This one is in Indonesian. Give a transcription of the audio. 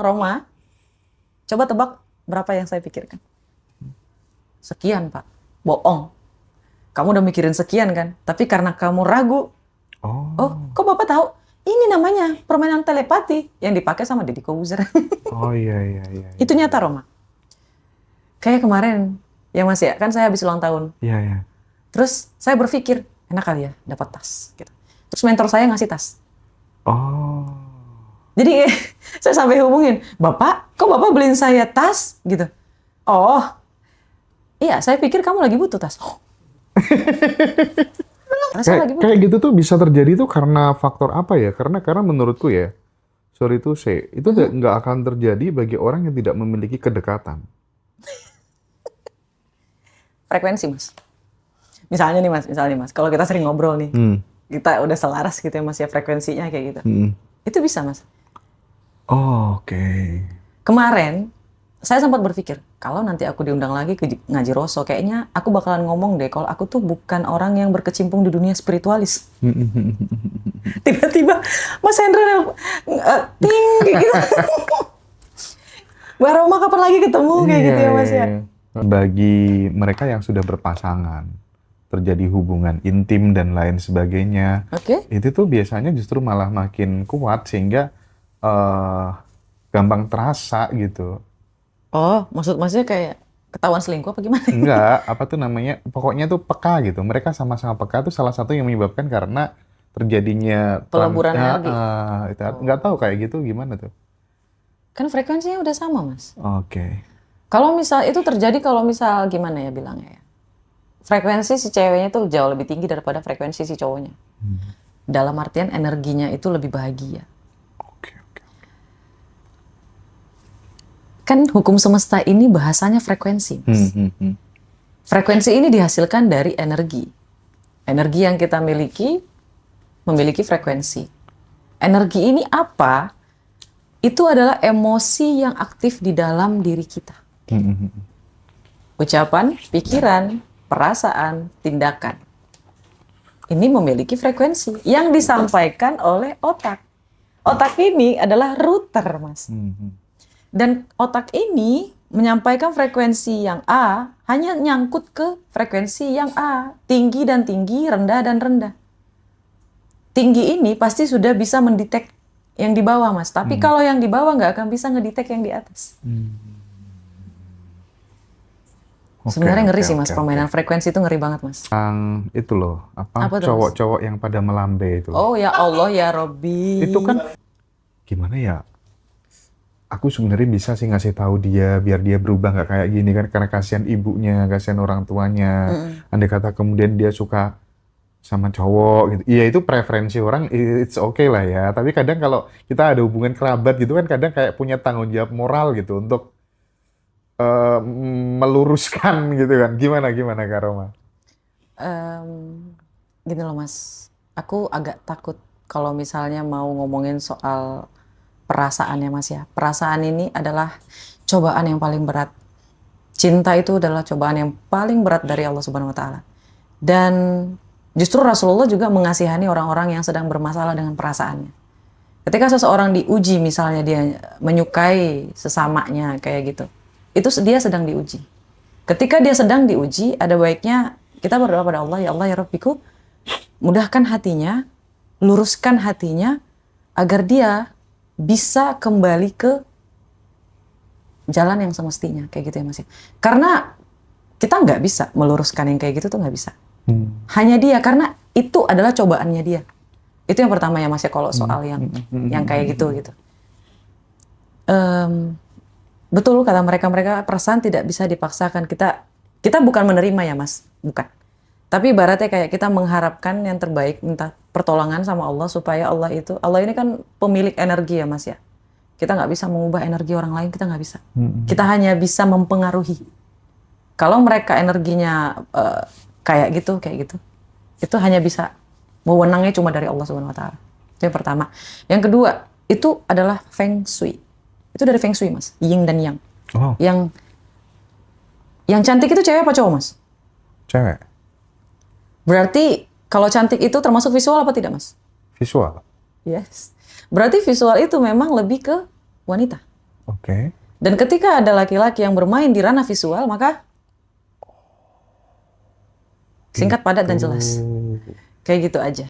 Roma, coba tebak berapa yang saya pikirkan? Sekian, Pak. Bohong. Kamu udah mikirin sekian kan? Tapi karena kamu ragu, oh, Oh, kok Bapak tahu? Ini namanya permainan telepati yang dipakai sama Deddy Corbuzier. oh iya iya iya. Itu nyata, Roma. Kayak kemarin, ya Mas ya, kan saya habis ulang tahun. Iya iya. Terus saya berpikir, enak kali ya dapat tas. Gitu. Terus mentor saya ngasih tas. Oh, Jadi saya sampai hubungin, Bapak, kok Bapak beliin saya tas? Gitu. Oh, iya, saya pikir kamu lagi butuh tas. Oh. Karena saya lagi butuh. kayak gitu tuh bisa terjadi tuh karena faktor apa ya? Karena menurutku ya, sorry to say, itu nggak akan terjadi bagi orang yang tidak memiliki kedekatan. Frekuensi, Mas. Misalnya nih, Mas, kalau kita sering ngobrol nih, kita udah selaras gitu ya, Mas, ya, frekuensinya kayak gitu. Itu bisa, Mas. Oh, oke. Kemarin, saya sempat berpikir, kalau nanti aku diundang lagi ke ngaji Roso, kayaknya aku bakalan ngomong deh, kalau aku tuh bukan orang yang berkecimpung di dunia spiritualis. Tiba-tiba, Mas Hendra, ting, gitu. Mbak Roma kapan lagi ketemu, kayak gitu ya, Mas, ya? Bagi mereka yang sudah berpasangan, terjadi hubungan intim dan lain sebagainya, Oke. itu tuh biasanya justru malah makin kuat sehingga gampang terasa gitu. Oh, maksudnya kayak ketahuan selingkuh apa gimana? Enggak, apa tuh namanya, pokoknya tuh peka gitu. Mereka sama-sama peka tuh salah satu yang menyebabkan karena terjadinya Peleburan energi. itu nggak tahu kayak gitu gimana tuh. Kan frekuensinya udah sama, Mas. Oke. Kalau misal itu terjadi kalau misal gimana ya bilangnya ya. Frekuensi si ceweknya tuh jauh lebih tinggi daripada frekuensi si cowoknya. Dalam artian energinya itu lebih bahagia. Oke, oke. Kan hukum semesta ini bahasanya frekuensi, Mas. Frekuensi ini dihasilkan dari energi. Energi yang kita miliki memiliki frekuensi. Energi ini apa? Itu adalah emosi yang aktif di dalam diri kita. Ucapan, pikiran, perasaan, tindakan. Ini memiliki frekuensi yang disampaikan oleh otak. Otak ini adalah router, Mas. Dan otak ini menyampaikan frekuensi yang A hanya nyangkut ke frekuensi yang A. Tinggi dan tinggi, rendah dan rendah. Tinggi ini pasti sudah bisa mendetek yang di bawah, Mas. Tapi kalau yang di bawah nggak akan bisa ngedetek yang di atas. Sebenarnya ngeri sih, Mas. Permainan frekuensi itu ngeri banget, Mas. Yang itu loh, Apa tuh, Mas? cowok-cowok yang pada melambe itu. Oh ya Allah ya Robbi. Itu kan gimana ya? Aku sebenarnya bisa sih ngasih tahu dia biar dia berubah nggak kayak gini kan karena kasihan ibunya, kasihan orang tuanya. Andai kata kemudian dia suka sama cowok gitu. Iya itu preferensi orang, it's okay lah ya. Tapi kadang kalau kita ada hubungan kerabat gitu kan kadang kayak punya tanggung jawab moral gitu untuk meluruskan gitu kan. Gimana Kak Roma? Gini loh, Mas. Aku agak takut kalau misalnya mau ngomongin soal perasaannya, Mas ya. Perasaan ini adalah cobaan yang paling berat. Cinta itu adalah cobaan yang paling berat dari Allah Subhanahu wa taala. Dan justru Rasulullah juga mengasihani orang-orang yang sedang bermasalah dengan perasaannya. Ketika seseorang diuji, misalnya dia menyukai sesamanya kayak gitu, itu dia sedang diuji. Ketika dia sedang diuji, ada baiknya kita berdoa pada Allah, ya Allah ya Rabbiku, mudahkan hatinya, luruskan hatinya, agar dia bisa kembali ke jalan yang semestinya, kayak gitu ya Mas. Karena kita nggak bisa meluruskan yang kayak gitu tuh nggak bisa. Hanya dia, karena itu adalah cobaannya dia. Itu yang pertama ya Mas ya, kalau soal yang kayak gitu. Betul kata mereka perasaan tidak bisa dipaksakan. Kita bukan menerima ya Mas, bukan. Tapi ibaratnya kayak kita mengharapkan yang terbaik, minta pertolongan sama Allah supaya Allah ini kan pemilik energi ya Mas ya. Kita nggak bisa mengubah energi orang lain, kita nggak bisa. Kita hanya bisa mempengaruhi. Kalau mereka energinya kayak gitu, itu hanya bisa wewenangnya cuma dari Allah Subhanahu Wa Taala. Itu yang pertama. Yang kedua, itu adalah Feng Shui. Itu dari Feng Shui Mas, Yin dan Yang. Oh. Yang cantik itu cewek apa cowok Mas? Cewek. Berarti kalau cantik itu termasuk visual apa tidak Mas? Visual. Yes. Berarti visual itu memang lebih ke wanita. Oke. Dan ketika ada laki-laki yang bermain di ranah visual, maka singkat, padat, dan jelas. Gitu. Kayak gitu aja.